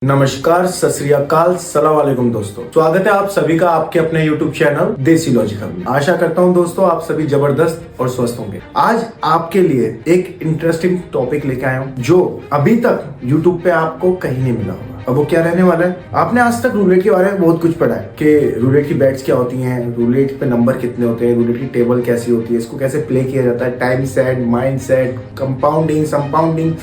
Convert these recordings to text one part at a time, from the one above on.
नमस्कार, सत श्री अकाल, सलाम वालेकुम दोस्तों। स्वागत है आप सभी का आपके अपने YouTube चैनल देसी लॉजिकल में। आशा करता हूं दोस्तों आप सभी जबरदस्त और स्वस्थ होंगे। आज आपके लिए एक इंटरेस्टिंग टॉपिक लेके आया हूं जो अभी तक YouTube पे आपको कहीं नहीं मिला होगा। अब वो क्या रहने वाला है? आपने आज तक रूलेट के बारे में बहुत कुछ पढ़ा है कि रूलेट की बैट्स क्या होती हैं, रूलेट पे नंबर कितने होते हैं, रूलेट की टेबल कैसी होती है, इसको कैसे प्ले किया जाता है, time set, mind set, compounding, संपाउंडिंग,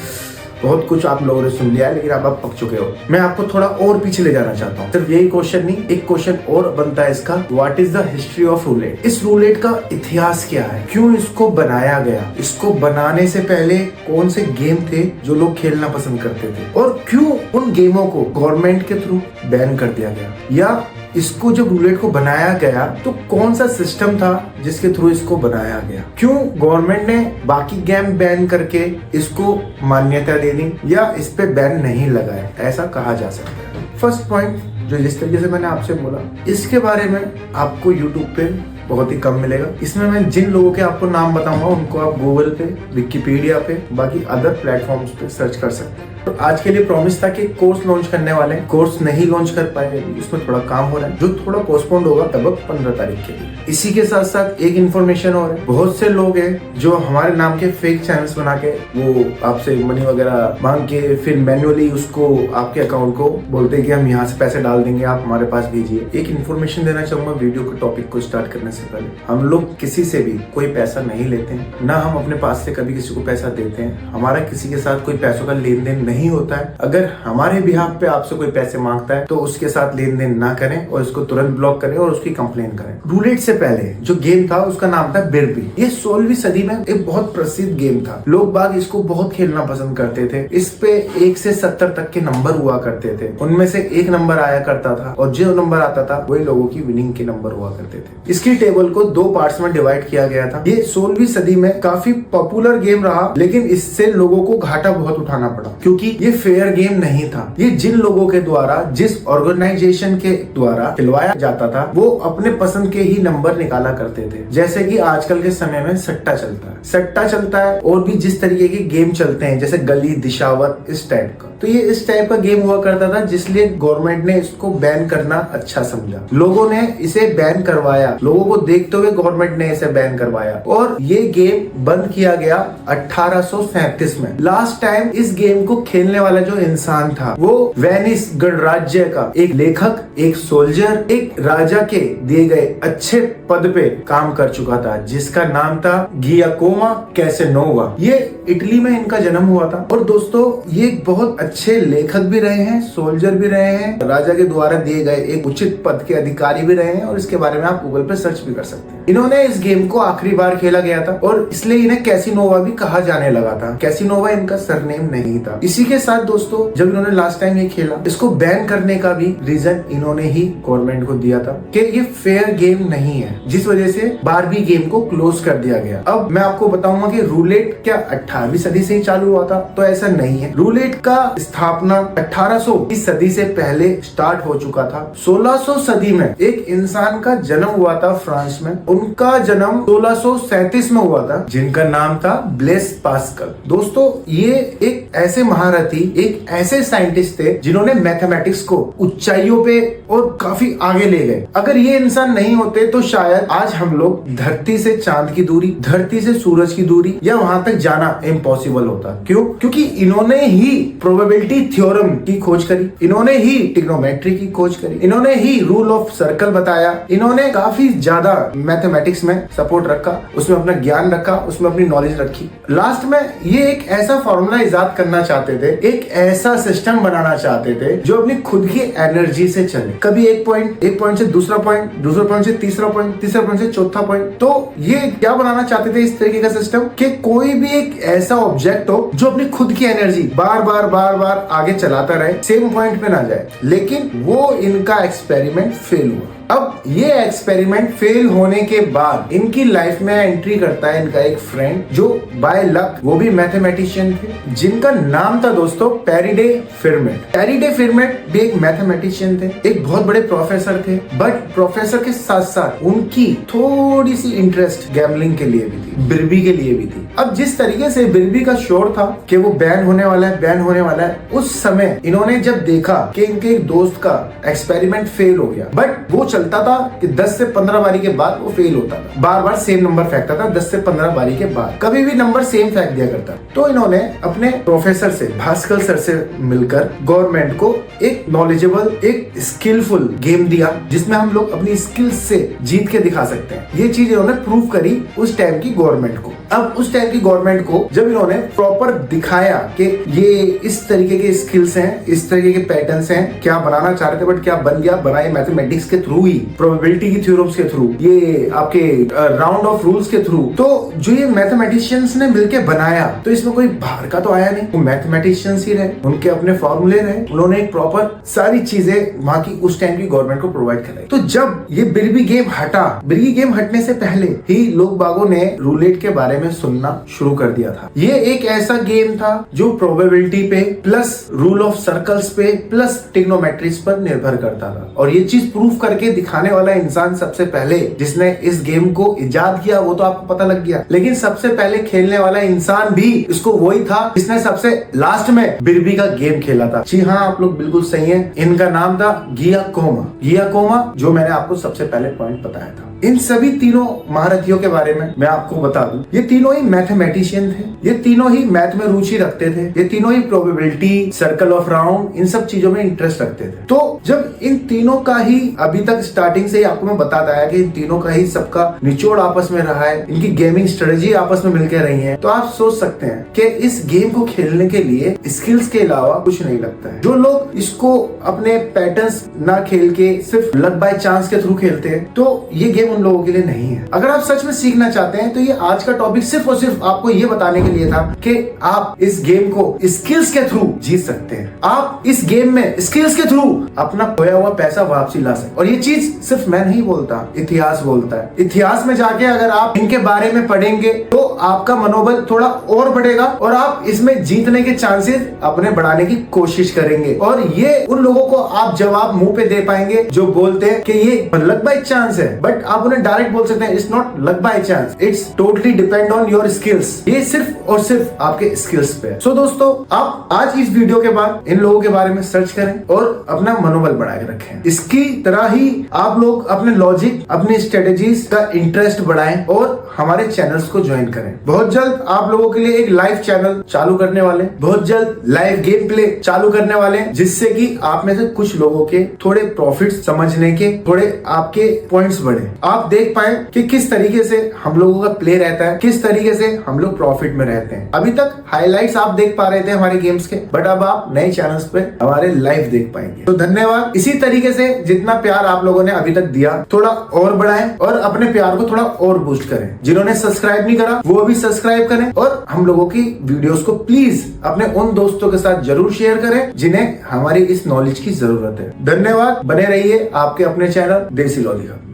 बहुत कुछ आप लोगों ने सुन लिया है, लेकिन आप पक चुके हो। मैं आपको थोड़ा और पीछे ले जाना चाहता हूँ। सिर्फ यही क्वेश्चन नहीं, एक क्वेश्चन और बनता है इसका, what is the history of roulette? इस रूलेट का इतिहास क्या है, क्यों इसको बनाया गया, इसको बनाने से पहले कौन से गेम थे जो लोग खेलना पसंद करते थे, और क्यों उन गेमों को गवर्नमेंट के थ्रू बैन कर दिया गया, या इसको जब रूलेट को बनाया गया तो कौन सा सिस्टम था जिसके थ्रू इसको बनाया गया, क्यों गवर्नमेंट ने बाकी गेम बैन करके इसको मान्यता दे दी या इस पे बैन नहीं लगाया, ऐसा कहा जा सकता है। फर्स्ट पॉइंट जो जिस तरीके से मैंने आपसे बोला, इसके बारे में आपको यूट्यूब पे बहुत ही कम मिलेगा। इसमें मैं जिन लोगों के आपको नाम बताऊंगा उनको आप गूगल पे, विकिपीडिया पे, बाकी अदर प्लेटफॉर्म्स पे सर्च कर सकते हैं। तो आज के लिए प्रॉमिस था कि कोर्स लॉन्च करने वाले हैं, कोर्स नहीं लॉन्च कर पाए, उसमें थोड़ा काम हो रहा है जो थोड़ा पोस्टपोन्ड होगा लगभग 15 तारीख के लिए। इसी के साथ साथ एक इन्फॉर्मेशन और है, बहुत से लोग हैं जो हमारे नाम के फेक चैनल्स बना के वो आपसे मनी वगैरह मांग के फिर मैन्युअली उसको आपके अकाउंट को बोलते हैं कि हम यहाँ से पैसे डाल देंगे, आप हमारे पास भेजिए। एक इन्फॉर्मेशन देना चाहूंगा वीडियो के टॉपिक को स्टार्ट करने से पहले, हम लोग किसी से भी कोई पैसा नहीं लेते हैं, ना हम अपने पास से कभी किसी को पैसा देते हैं, हमारा किसी के साथ कोई पैसों का लेन देन नहीं होता है। अगर हमारे बिहाफ पे आपसे कोई पैसे मांगता है तो उसके साथ लेन देन ना करें और इसको तुरंत ब्लॉक करें और उसकी कंप्लेन करें। रूलेट से पहले जो गेम था उसका नाम था बिरबी। ये 16वीं सदी में एक बहुत प्रसिद्ध गेम था, लोग बाग इसको बहुत खेलना पसंद करते थे। इस पे 1 से 70 तक के नंबर हुआ करते थे, उनमें से एक नंबर आया करता था और जो नंबर आता था वही लोगों की विनिंग के नंबर हुआ करते थे। इसकी टेबल को 2 पार्ट्स में डिवाइड किया गया था। ये 16वीं सदी में काफी पॉपुलर गेम रहा, लेकिन इससे लोगों को घाटा बहुत उठाना पड़ा क्योंकि ये फेयर गेम नहीं था। ये जिन लोगों के द्वारा, जिस ऑर्गेनाइजेशन के द्वारा खिलवाया जाता था, वो अपने पसंद के ही नंबर निकाला करते थे। जैसे कि आजकल के समय में सट्टा चलता है और भी जिस तरीके के गेम चलते हैं जैसे गली, दिशावत, इस टाइप का। तो ये इस टाइप का गेम हुआ करता था, जिसलिए गवर्नमेंट ने इसको बैन करना अच्छा समझा। लोगों ने इसे बैन करवाया, लोगों को देखते हुए गवर्नमेंट ने इसे बैन करवाया और ये गेम बंद किया गया 1837 में। लास्ट टाइम इस गेम को खेलने वाला जो इंसान था वो वेनिस गणराज्य का एक लेखक, एक सोल्जर, एक राजा के दिए गए अच्छे पद पे काम कर चुका था, जिसका नाम था गियाकोमो कैसानोवा। ये इटली में इनका जन्म हुआ था और दोस्तों ये बहुत अच्छे लेखक भी रहे हैं, सोल्जर भी रहे हैं, राजा के द्वारा दिए गए एक उचित पद के अधिकारी भी रहे हैं, और इसके बारे में आप गूगल पे सर्च भी कर सकते हैं। इन्होंने इस गेम को आखिरी बार खेला गया था और इसलिए इन्हें कैसिनोवा भी कहा जाने लगा था। कैसिनोवा इनका सरनेम नहीं था। इसी के साथ दोस्तों जब इन्होंने लास्ट टाइम ये खेला, इसको बैन करने का भी रीजन इन्होंने ही गवर्नमेंट को दिया था कि ये फेयर गेम नहीं है, जिस वजह से 12वीं गेम को क्लोज कर दिया गया। अब मैं आपको बताऊंगा कि रूलेट क्या 18वीं सदी से ही चालू हुआ था? तो ऐसा नहीं है। रूलेट का स्थापना 1800 की सदी से पहले स्टार्ट हो चुका था। 1600 सदी में एक इंसान का जन्म हुआ था फ्रांस में, उनका जन्म 1637 में हुआ था, जिनका नाम था ब्लेस पास्कल। दोस्तों ये एक ऐसे महारथी, एक ऐसे साइंटिस्ट थे जिन्होंने मैथमेटिक्स को ऊंचाइयों पे और काफी आगे ले गए। अगर ये इंसान नहीं होते तो शायद आज हम लोग धरती से चांद की दूरी, धरती से सूरज की दूरी या वहां तक जाना इम्पॉसिबल होता। क्यों? क्योंकि इन्होंने ही प्रोबेबिलिटी थ्योरम की खोज करी, इन्होंने ही ट्रिग्नोमेट्री की खोज करी, इन्होंने ही रूल ऑफ सर्कल बताया, इन्होंने काफी ज्यादा मैथमेटिक्स में सपोर्ट रखा, उसमें अपना ज्ञान रखा, उसमें अपनी नॉलेज रखी। लास्ट में ये एक ऐसा फॉर्मूला इजाद करना चाहते थे, एक ऐसा सिस्टम बनाना चाहते थे जो अपनी खुद की एनर्जी से चले। कभी एक पॉइंट से दूसरा पॉइंट, दूसरा पॉइंट से तीसरा पॉइंट, तीसरा पॉइंट से चौथा पॉइंट। तो ये क्या बनाना चाहते थे इस तरीके का सिस्टम कि कोई भी एक ऐसा ऑब्जेक्ट हो जो अपनी खुद की एनर्जी बार बार आगे चलाता रहे, सेम पॉइंट पे ना जाए। लेकिन वो इनका एक्सपेरिमेंट फेल हुआ। अब ये एक्सपेरिमेंट फेल होने के बाद इनकी लाइफ में एंट्री करता है इनका एक फ्रेंड, जो बाय लक वो भी मैथमेटिशियन थे, जिनका नाम था दोस्तों पैरीडे फेरमेट। पैरीडे फेरमेट भी एक मैथमेटिशियन थे, एक बहुत बड़े प्रोफेसर थे, बट प्रोफेसर के साथ साथ उनकी थोड़ी सी इंटरेस्ट गैम्बलिंग के लिए भी थी, बिरबी के लिए भी थी। अब जिस तरीके से बिरबी का शोर था कि वो बैन होने वाला है, बैन होने वाला है, उस समय इन्होंने जब देखा कि इनके एक दोस्त का एक्सपेरिमेंट फेल हो गया, बट वो चलता था कि 10 से 15 बारी के बाद वो फेल होता था, बार बार सेम नंबर फेंकता था, 10 से 15 बारी के बाद कभी भी नंबर सेम फेंक दिया करता। तो इन्होंने अपने प्रोफेसर से, भास्कर सर से मिलकर गवर्नमेंट को एक नॉलेजेबल, एक स्किलफुल गेम दिया जिसमें हम लोग अपनी स्किल्स से जीत के दिखा सकते हैं। ये चीज इन्होंने प्रूव करी उस टाइम की गवर्नमेंट को। अब उस टाइम की गवर्नमेंट को जब इन्होंने प्रॉपर दिखाया कि ये इस तरीके के स्किल्स हैं, इस तरीके के पैटर्न्स हैं, क्या बनाना चाह रहे थे बट क्या बन गया, बनाए मैथमेटिक्स के थ्रू ही, प्रोबेबिलिटी की थ्योरम्स के थ्रू, ये आपके राउंड ऑफ रूल्स के थ्रू। तो जो ये मैथमेटिशियंस ने मिलके बनाया, तो इसमें कोई बाहर का तो आया नहीं, वो मैथमेटिशियंस ही रहे, उनके अपने फॉर्मूले रहे, उन्होंने एक प्रॉपर सारी चीजें वहां की उस टाइम की गवर्नमेंट को प्रोवाइड कराई। तो जब ये बिरबी गेम हटा, बिरबी गेम हटने से पहले ही लोग बागों ने रूलेट के बारे में सुनना शुरू कर दिया था। ये एक ऐसा गेम था जो प्रोबेबिलिटी पे प्लस रूल ऑफ सर्कल्स पे प्लस ट्रिग्नोमेट्रीज पर निर्भर करता था। और ये चीज प्रूव करके दिखाने वाला इंसान सबसे पहले जिसने इस गेम को इजाद किया वो तो आपको पता लग गया, लेकिन सबसे पहले खेलने वाला इंसान भी इसको वही था जिसने सबसे लास्ट में बिरबी का गेम खेला था। जी हाँ, आप लोग बिल्कुल सही हैं, इनका नाम था गियाकोमा। गियाकोमा, जो मैंने आपको सबसे पहले पॉइंट बताया था। इन सभी तीनों महारथियों के बारे में मैं आपको बता दूं, ये तीनों ही मैथमेटिशियन थे, ये तीनों ही मैथ में रुचि रखते थे, ये तीनों ही प्रोबेबिलिटी, सर्कल ऑफ राउंड, इन सब चीजों में इंटरेस्ट रखते थे। तो जब इन तीनों का ही अभी तक स्टार्टिंग से ही आपको मैं बताता आया कि इन तीनों का ही सबका निचोड़ आपस में रहा है, इनकी गेमिंग स्ट्रेटेजी आपस में मिलकर रही है, तो आप सोच सकते हैं कि इस गेम को खेलने के लिए स्किल्स के अलावा कुछ नहीं लगता है। जो लोग इसको अपने पैटर्न्स ना खेल के सिर्फ लक बाय चांस के थ्रू खेलते हैं, तो ये गेम उन लोगों के लिए नहीं है। अगर आप सच में सीखना चाहते हैं तो ये आज का टॉपिक सिर्फ और सिर्फ आपको ये बताने के लिए था कि आप इस गेम को स्किल्स के थ्रू जीत सकते हैं। आप इस गेम में स्किल्स के थ्रू अपना खोया हुआ पैसा वापसी ला सकते। और ये चीज सिर्फ मैं नहीं बोलता, इतिहास बोलता है। इतिहास में जाके अगर आप इनके बारे में पढ़ेंगे तो आपका मनोबल थोड़ा और बढ़ेगा और आप इसमें जीतने के चांसेस अपने बढ़ाने की कोशिश करेंगे। और ये उन लोगों को आप जवाब मुंह पे दे पाएंगे जो बोलते हैं कि ये लक बाय चांस है, बट आप उन्हें डायरेक्ट बोल सकते हैं it's not luck by chance, it's totally depend on your skills. ये सिर्फ और सिर्फ आपके स्किल्स पे। सो दोस्तों, आप आज इस वीडियो के बाद इन लोगों के बारे में सर्च करें और अपना मनोबल बढ़ा के रखें। इसकी तरह ही आप लोग अपने लॉजिक, अपनी स्ट्रेटेजीज का इंटरेस्ट बढ़ाएं और हमारे चैनल्स को ज्वाइन करें। बहुत जल्द आप लोगों के लिए एक लाइव चैनल चालू करने वाले, बहुत जल्द लाइव गेम प्ले चालू करने वाले, जिससे कि आप में से कुछ लोगों के थोड़े प्रॉफिट समझने के, थोड़े आपके पॉइंट्स बढ़े, आप देख पाए कि किस तरीके से हम लोगों का प्ले रहता है, किस तरीके से हम लोग प्रॉफिट में रहते हैं। अभी तक हाइलाइट्स आप देख पा रहे थे हमारे गेम्स के, बट अब आप नए चैनल्स पे हमारे लाइव देख पाएंगे। तो धन्यवाद। इसी तरीके से जितना प्यार आप लोगों ने अभी तक दिया, थोड़ा और बढ़ाएं और अपने प्यार को थोड़ा और बूस्ट करें। जिन्होंने सब्सक्राइब नहीं करा वो भी सब्सक्राइब करें और हम लोगों की वीडियोस को प्लीज अपने उन दोस्तों के साथ जरूर शेयर करें जिन्हें हमारी इस नॉलेज की जरूरत है। धन्यवाद। बने रहिए आपके अपने चैनल देसी लॉजिक में।